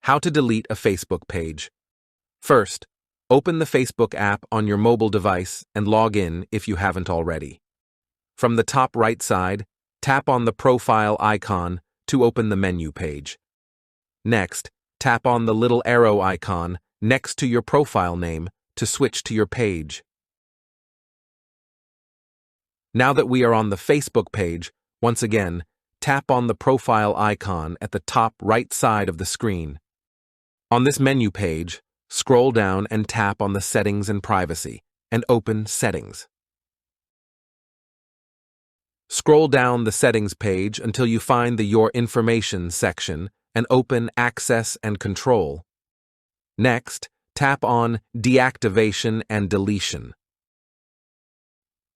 How to delete a Facebook page. First, open the Facebook app on your mobile device and log in if you haven't already. From the top right side, tap on the profile icon to open the menu page. Next, tap on the little arrow icon next to your profile name to switch to your page. Now that we are on the Facebook page, once again, tap on the profile icon at the top right side of the screen. On this menu page, scroll down and tap on the Settings and Privacy, and open Settings. Scroll down the Settings page until you find the Your Information section and open Access and Control. Next, tap on Deactivation and Deletion.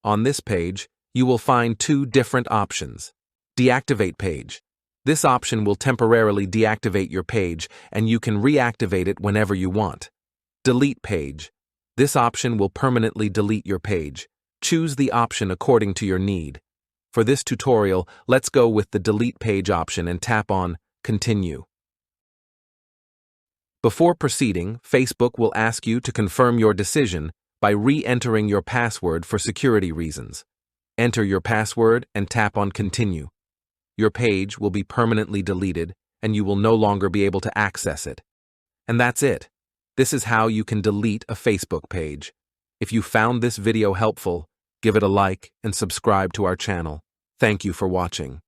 On this page, you will find two different options. Deactivate page. This option will temporarily deactivate your page, and you can reactivate it whenever you want. Delete page. This option will permanently delete your page. Choose the option according to your need. For this tutorial, let's go with the Delete Page option and tap on Continue. Before proceeding, Facebook will ask you to confirm your decision by re-entering your password for security reasons. Enter your password and tap on Continue. Your page will be permanently deleted, and you will no longer be able to access it. And that's it. This is how you can delete a Facebook page. If you found this video helpful, give it a like and subscribe to our channel. Thank you for watching.